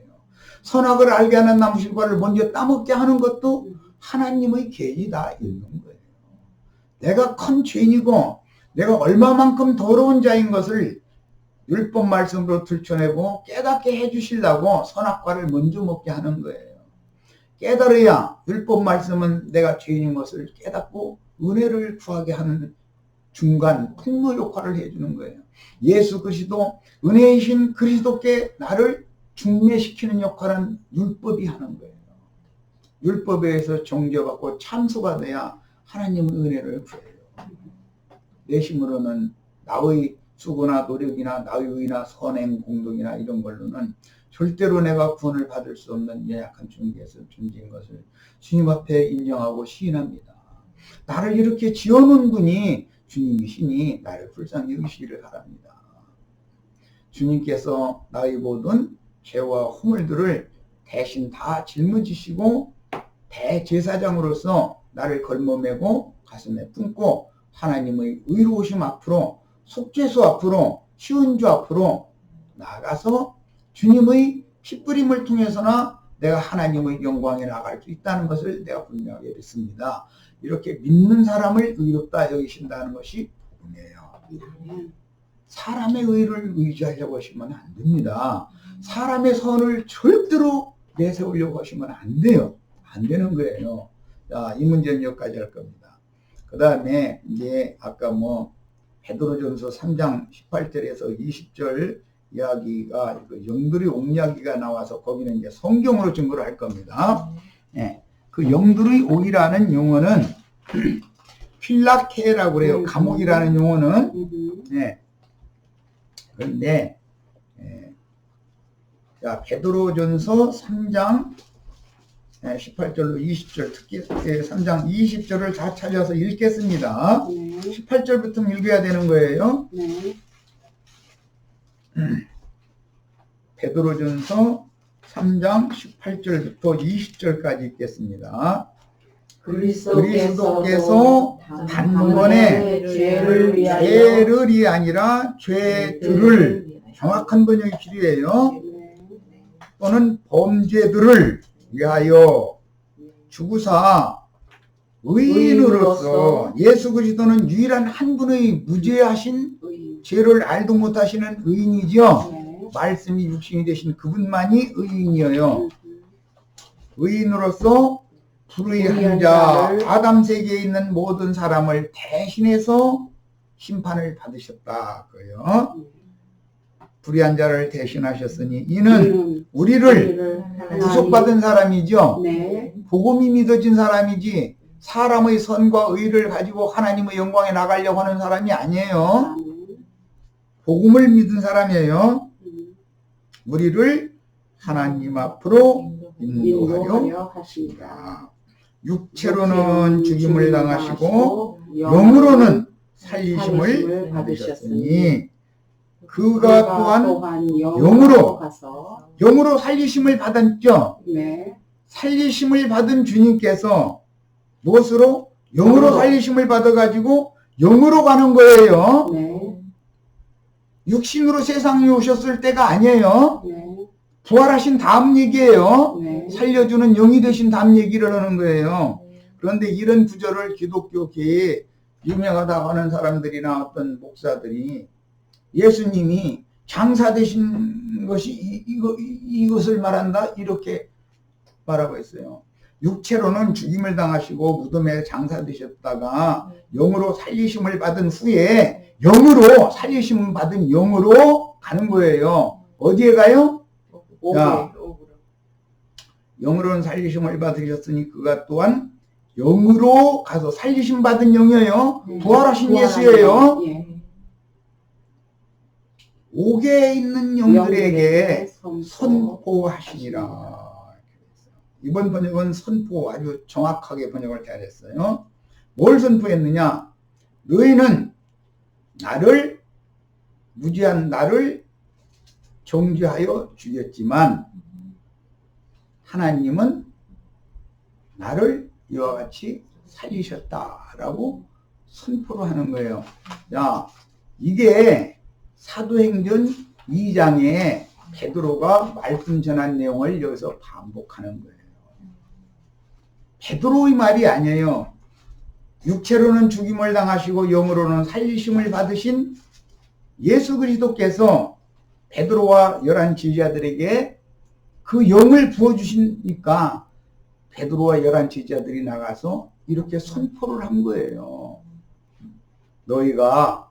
선악을 알게 하는 나무 실과를 먼저 따먹게 하는 것도 하나님의 계획이 다 있는 거예요. 내가 큰 죄인이고 내가 얼마만큼 더러운 자인 것을 율법 말씀으로 들춰내고 깨닫게 해주시려고 선악과를 먼저 먹게 하는 거예요. 깨달아야 율법 말씀은 내가 죄인인 것을 깨닫고 은혜를 구하게 하는 중간 풍로 역할을 해주는 거예요. 예수 그리스도 은혜이신 그리스도께 나를 중매시키는 역할은 율법이 하는 거예요. 율법에 의해서 정죄받고 참소가 돼야 하나님의 은혜를 구해요. 내 힘으로는 나의 수고나 노력이나 나의 의나 선행 공동이나 이런 걸로는 절대로 내가 구원을 받을 수 없는 연약한 존재에서 존재인 것을 주님 앞에 인정하고 시인합니다. 나를 이렇게 지어놓은 분이 주님이시니 나를 불쌍히 여기시기를 바랍니다. 주님께서 나의 모든 죄와 허물들을 대신 다 짊어지시고 대제사장으로서 나를 걸머매고 가슴에 품고 하나님의 의로우심 앞으로 속죄소 앞으로 시온주 앞으로 나아가서 주님의 피뿌림을 통해서나 내가 하나님의 영광에 나갈 수 있다는 것을 내가 분명하게 믿습니다. 이렇게 믿는 사람을 의롭다 여기신다는 것이 복음이에요. 사람의 의를 의지하려고 하시면 안 됩니다. 사람의 선을 절대로 내세우려고 하시면 안 돼요. 안 되는 거예요. 자, 이 문제는 여기까지 할 겁니다. 그 다음에 이제 아까 베드로전서 3장 18절에서 20절 이야기가 영들의 옥 이야기가 나와서 거기는 이제 성경으로 증거를 할 겁니다. 예, 그 영들의 옥이라는 용어는 필라케라고 그래요. 감옥이라는 용어는. 예. 그런데 자, 베드로전서 3장 18절로 20절 특히 3장 20절을 다 찾아서 읽겠습니다. 18절부터 읽어야 되는 거예요. 베드로전서 3장 18절부터 20절까지 읽겠습니다. 그리스도께서 단번에 죄를 아니라 죄들을 정확한 번역이 필요해요. 또는 범죄들을 위하여 죽으사 의인으로서 예수 그리스도는 유일한 한 분의 무죄하신 죄를 알도 못하시는 의인이죠. 네. 말씀이 육신이 되신 그분만이 의인이에요. 의인으로서 불의한 자 아담 세계에 있는 모든 사람을 대신해서 심판을 받으셨다. 그래요. 불의한 자를 대신하셨으니 이는 우리를 구속받은 사람이죠. 네. 복음이 믿어진 사람이지 사람의 선과 의를 가지고 하나님의 영광에 나가려고 하는 사람이 아니에요. 복음을 믿은 사람이에요. 우리를 하나님 앞으로 인도하려 하십니다. 육체로는 죽임을 당하시고 영으로는 살리심을 받으셨으니 그가 또한 영으로 살리심을 받았죠. 네. 살리심을 받은 주님께서 무엇으로? 영으로 살리심을 받아가지고 영으로 가는 거예요. 네. 육신으로 세상에 오셨을 때가 아니에요. 네. 부활하신 다음 얘기예요. 네. 살려주는 영이 되신 다음 얘기를 하는 거예요. 그런데 이런 구절을 기독교계에 유명하다고 하는 사람들이나 어떤 목사들이 예수님이 장사 되신 것이 이것을 말한다 이렇게 말하고 있어요. 육체로는 죽임을 당하시고 무덤에 장사되셨다가 영으로 살리심을 받은 후에 영으로 살리심을 받은 영으로 가는 거예요. 어디에 가요? 자, 영으로는 살리심을 받으셨으니 그가 또한 영으로 가서 살리심 받은 영이에요. 부활하신 예수예요. 옥에 있는 영들에게 선포하시니라. 이번 번역은 선포 아주 정확하게 번역을 잘했어요. 뭘 선포했느냐? 너희는 나를 무지한 나를 정죄하여 죽였지만 하나님은 나를 이와 같이 살리셨다라고 선포를 하는 거예요. 야, 이게 사도행전 2장에 베드로가 말씀 전한 내용을 여기서 반복하는 거예요. 베드로의 말이 아니에요. 육체로는 죽임을 당하시고 영으로는 살리심을 받으신 예수 그리스도께서 베드로와 11 제자들에게 그 영을 부어주시니까 베드로와 11 제자들이 나가서 이렇게 선포를 한 거예요. 너희가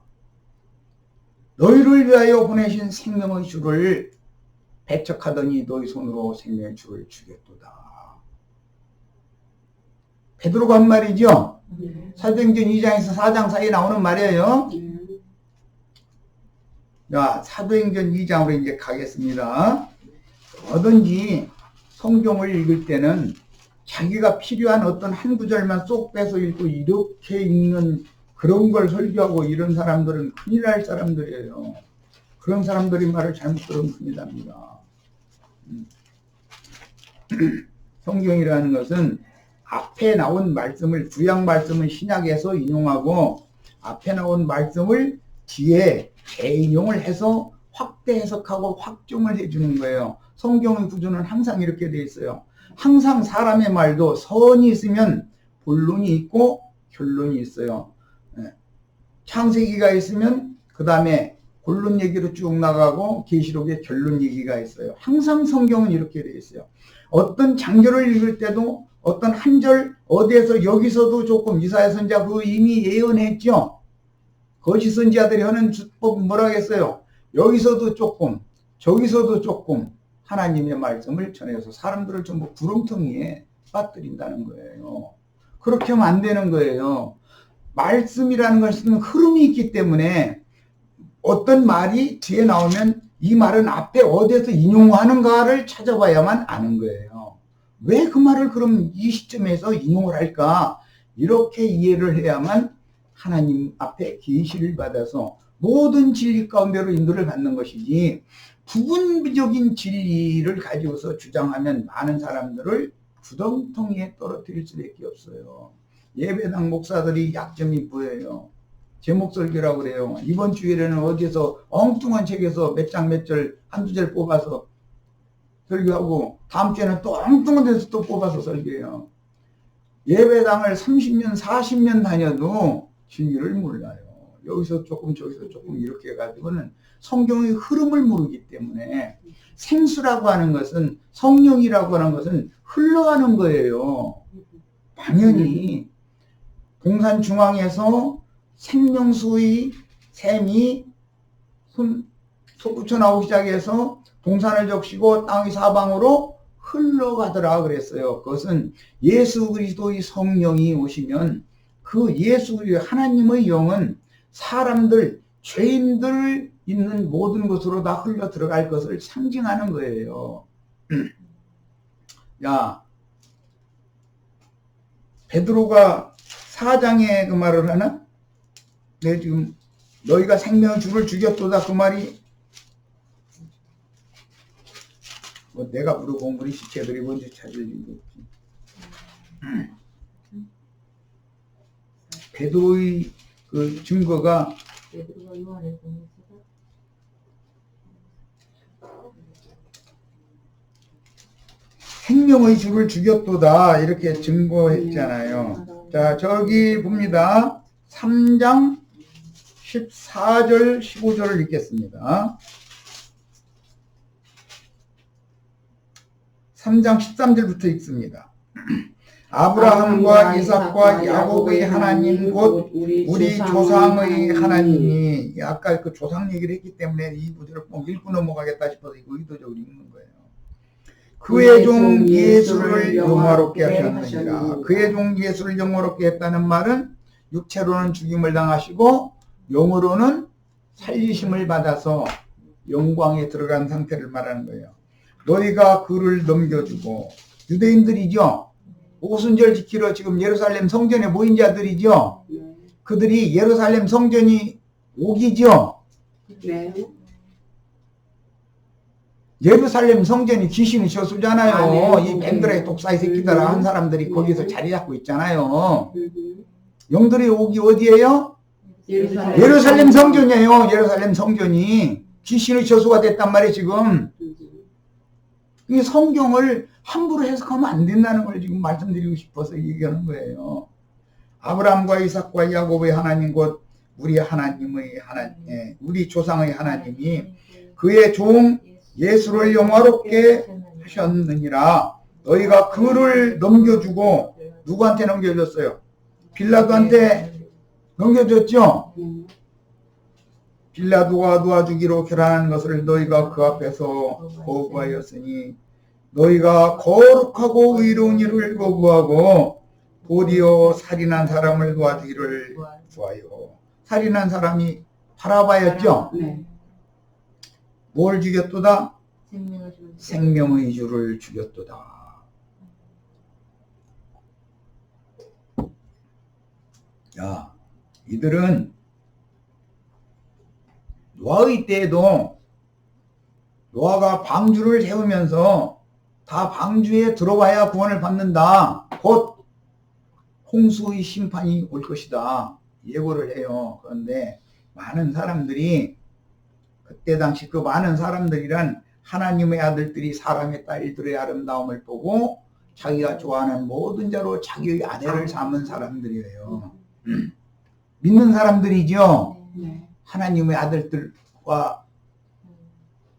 너희를 위하여 보내신 생명의 주를 배척하더니 너희 손으로 생명의 주를 죽였도다. 베드로가 한 말이죠. 사도행전 2장에서 4장 사이에 나오는 말이에요. 자, 사도행전 2장으로 이제 가겠습니다. 뭐든지 성경을 읽을 때는 자기가 필요한 어떤 한 구절만 쏙 빼서 읽고 이렇게 읽는 그런 걸 설교하고 이런 사람들은 큰일 날 사람들이에요. 그런 사람들이 말을 잘못 들으면 큰일 납니다. 성경이라는 것은 앞에 나온 말씀을, 구약 말씀을 신약에서 인용하고 앞에 나온 말씀을 뒤에 재인용을 해서 확대 해석하고 확정을 해주는 거예요. 성경의 구조는 항상 이렇게 되어 있어요. 항상 사람의 말도 선이 있으면 본론이 있고 결론이 있어요. 창세기가 있으면 그 다음에 본론 얘기로 쭉 나가고 계시록에 결론 얘기가 있어요. 항상 성경은 이렇게 되어 있어요. 어떤 장절을 읽을 때도 어떤 한 절 어디에서 여기서도 조금 이사야 선지자 그 이미 예언했죠. 거짓 선지자들이 하는 주법은 뭐라 하겠어요? 여기서도 조금 저기서도 조금 하나님의 말씀을 전해서 사람들을 전부 구렁텅이에 빠뜨린다는 거예요. 그렇게 하면 안 되는 거예요. 말씀이라는 것은 흐름이 있기 때문에 어떤 말이 뒤에 나오면 이 말은 앞에 어디에서 인용하는가를 찾아봐야만 아는 거예요. 왜 그 말을 그럼 이 시점에서 인용을 할까? 이렇게 이해를 해야만 하나님 앞에 계시를 받아서 모든 진리 가운데로 인도를 받는 것이지 부분적인 진리를 가지고서 주장하면 많은 사람들을 구덩텅이에 떨어뜨릴 수밖에 없어요. 예배당 목사들이 약점이 보여요. 제목 설교라고 그래요. 이번 주일에는 어디에서 엉뚱한 책에서 몇 장 몇 절 한두 절 뽑아서 설교하고 다음 주에는 또 엉뚱한 데서 또 뽑아서 설교해요. 예배당을 30년 40년 다녀도 진리를 몰라요. 여기서 조금 저기서 조금 이렇게 해가지고는 성경의 흐름을 모르기 때문에 생수라고 하는 것은 성령이라고 하는 것은 흘러가는 거예요. 당연히 동산 중앙에서 생명수의 샘이 솟구쳐 나오기 시작해서 동산을 적시고 땅의 사방으로 흘러가더라 그랬어요. 그것은 예수 그리스도의 성령이 오시면 그 예수 그리스도 하나님의 영은 사람들, 죄인들 있는 모든 곳으로 다 흘러 들어갈 것을 상징하는 거예요. 야, 베드로가 4장에 그 말을 하나? 내 지금 너희가 생명의 주를 죽였도다 그 말이 뭐 내가 물어본 거니 지체들이 먼저 찾을 일이 없지. 베드로의 그 증거가 생명의 주를 죽였도다 이렇게 증거했잖아요. 자, 저기 봅니다. 3장 14절 15절을 읽겠습니다. 3장 13절부터 읽습니다. 아브라함과 이삭과 야곱의 하나님 곧 우리 조상의 하나님이 아까 그 조상 얘기를 했기 때문에 이 구절을 꼭 읽고 넘어가겠다 싶어서 이거 의도적으로 읽는 거예요. 그의 종 예수를 영화롭게 하셨느니라. 그의 종 예수를 영화롭게 했다는 말은 육체로는 죽임을 당하시고 영으로는 살리심을 받아서 영광에 들어간 상태를 말하는 거예요. 너희가 그를 넘겨주고 유대인들이죠. 오순절 지키러 지금 예루살렘 성전에 모인 자들이죠. 그들이 예루살렘 성전이 옥이죠. 네. 예루살렘 성전이 귀신의 저수잖아요. 네. 이 밴드라의 독사의 새끼들아 한 사람들이 거기서 자리 잡고 있잖아요. 영들의 옥이 어디예요? 예루살렘 성전이에요. 예루살렘 성전이 귀신의 저수가 됐단 말이에요. 지금 이 성경을 함부로 해석하면 안 된다는 걸 지금 말씀드리고 싶어서 얘기하는 거예요. 아브라함과 이삭과 야곱의 하나님 곧 우리 하나님의 하나님, 우리 조상의 하나님이 그의 종 예수를 영화롭게 하셨느니라. 너희가 그를 넘겨주고 누구한테 넘겨줬어요? 빌라도한테 넘겨줬죠? 빌라도가 도와주기로 결단한 것을 너희가 그 앞에서 거부하였으니 너희가 거룩하고 의로운 일을 거부하고 도리어 살인한 사람을 도와주기를 구하여. 살인한 사람이 바라바였죠? 네. 뭘 죽였도다? 생명의 주를 죽였도다. 야, 이들은 노아의 때에도 노아가 방주를 세우면서 다 방주에 들어와야 구원을 받는다. 곧 홍수의 심판이 올 것이다. 예고를 해요. 그런데 많은 사람들이 그때 당시 그 많은 사람들이란 하나님의 아들들이 사람의 딸들의 아름다움을 보고 자기가 좋아하는 모든 자로 자기의 아내를 삼은 사람들이에요. 믿는 사람들이죠. 하나님의 아들들과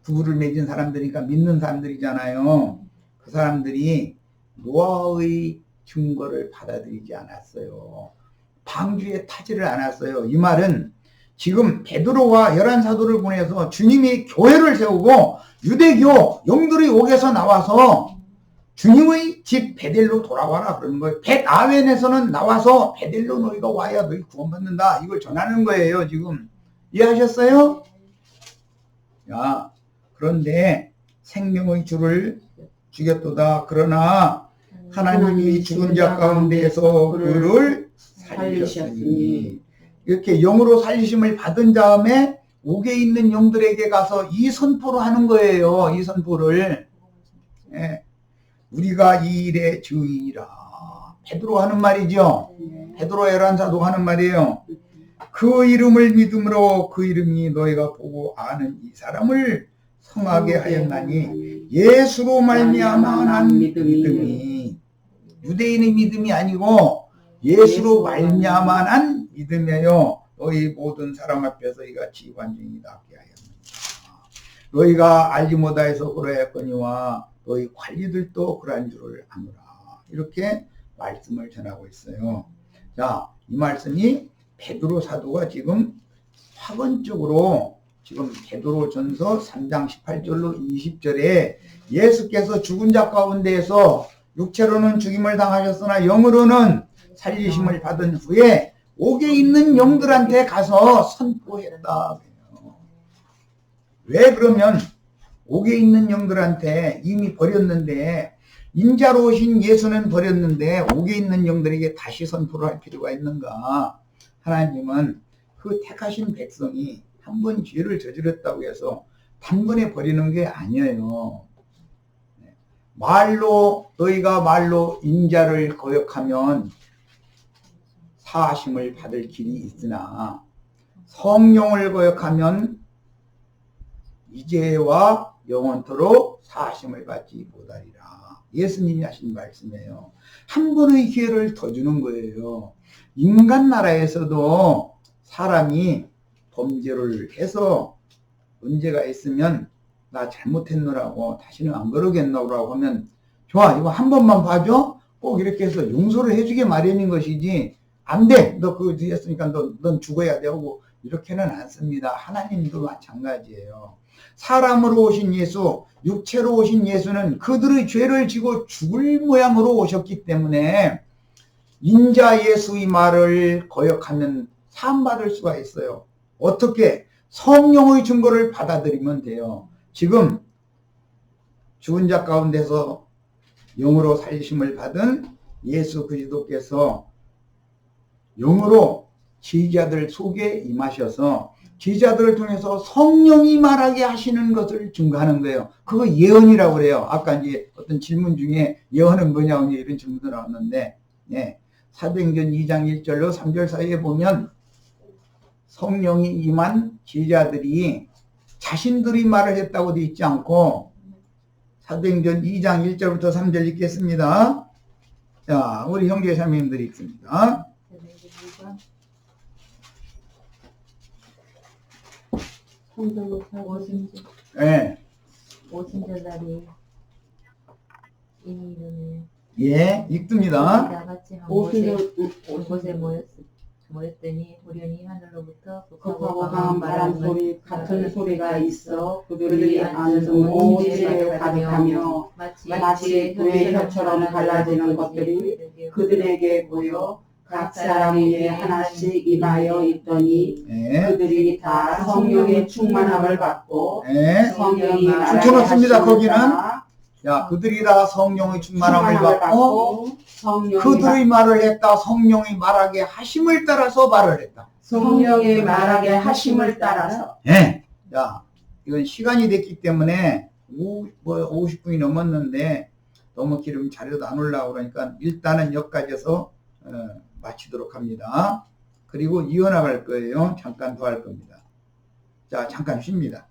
부부를 맺은 사람들이니까 믿는 사람들이잖아요. 그 사람들이 노아의 증거를 받아들이지 않았어요. 방주에 타지를 않았어요. 이 말은 지금 베드로와 11사도를 보내서 주님이 교회를 세우고 유대교 영들의 옥에서 나와서 주님의 집 베델로 돌아와라 그러는 거예요. 벳아웬에서는 나와서 베델로 너희가 와야 너희 구원받는다. 이걸 전하는 거예요. 지금 이해하셨어요? 야, 그런데 생명의 주를 죽였도다. 그러나 하나님이 죽은 자 가운데에서 그를 살리셨으니 이렇게 영으로 살리심을 받은 다음에 옥에 있는 영들에게 가서 이 선포를 하는 거예요. 이 선포를. 예. 우리가 이 일의 증인이라. 베드로 하는 말이죠. 베드로 11사도 하는 말이에요. 그 이름을 믿음으로 그 이름이 너희가 보고 아는 이 사람을 성하게 하였나니 예수로 말미암아 난 믿음이 유대인의 믿음이 아니고 예수로 말미암아 난 믿음이에요. 너희 모든 사람 앞에서 이같이 관중이 낫게 하였느니라. 너희가 알지 못하여서 그러했거니와 너희 관리들도 그러한 줄을 아노라. 이렇게 말씀을 전하고 있어요. 자, 이 말씀이 베드로 사도가 지금 화번적으로 지금 베드로전서 3장 18절로 20절에 예수께서 죽은 자 가운데에서 육체로는 죽임을 당하셨으나 영으로는 살리심을 받은 후에 옥에 있는 영들한테 가서 선포했다. 왜 그러면 옥에 있는 영들한테 이미 버렸는데 인자로 오신 예수는 버렸는데 옥에 있는 영들에게 다시 선포를 할 필요가 있는가? 하나님은 그 택하신 백성이 한 번 죄를 저질렀다고 해서 단번에 버리는 게 아니에요. 말로 너희가 말로 인자를 거역하면 사하심을 받을 길이 있으나 성령을 거역하면 이제와 영원토록 사하심을 받지 못하리라. 예수님이 하신 말씀이에요. 한 번의 기회를 더 주는 거예요. 인간 나라에서도 사람이 범죄를 해서 문제가 있으면 나 잘못했노라고 다시는 안 그러겠노라고 하면 좋아 이거 한 번만 봐줘 꼭 이렇게 해서 용서를 해주게 마련인 것이지 안 돼 너 그거 했으니까 넌 죽어야 되고 이렇게는 않습니다. 하나님도 마찬가지예요. 사람으로 오신 예수 육체로 오신 예수는 그들의 죄를 지고 죽을 모양으로 오셨기 때문에 인자 예수의 말을 거역하면 사함받을 수가 있어요. 어떻게? 성령의 증거를 받아들이면 돼요. 지금 죽은 자 가운데서 영으로 살리심을 받은 예수 그리스도께서 영으로 지휘자들 속에 임하셔서 지휘자들을 통해서 성령이 말하게 하시는 것을 증거하는 거예요. 그거 예언이라고 그래요. 아까 이제 어떤 질문 중에 예언은 뭐냐고 이런 질문도 나왔는데, 예. 사도행전 2장 1절로 3절 사이에 보면 성령이 임한 지휘자들이 자신들이 말을 했다고 되어 있지 않고 사도행전 2장 1절부터 3절 읽겠습니다. 자, 우리 형제 자매님들이 읽습니다. 네. 오순절날이 이미 예, 읽습니다. 나같이 한 곳에 모였더니 우연히 하늘로부터 급하고 강한 바람 소리 같은 소리가 있어 그들이 앉아서 온 집에 가득하며 마치 불의 혀처럼 갈라지는 것들이 그들에게 보여 각 사람 위에 하나씩 임하여 있더니 예. 그들이 다 성령의 충만함을 받고 예. 성령이 말하게 붙여놓습니다. 거기는. 하시니까 자, 그들이 다 성령의 충만함을 받고 성령이 그들의 말을 했다. 성령이 말하게 하심을 따라서 말을 했다. 성령의 말하게 하심을 따라서. 예. 자, 이건 시간이 됐기 때문에 50분이 넘었는데 너무 기름 자료도 안 올라오고 그러니까 일단은 여기까지 해서 마치도록 합니다. 그리고 이어나갈 거예요. 잠깐 더 할 겁니다. 자, 잠깐 쉽니다.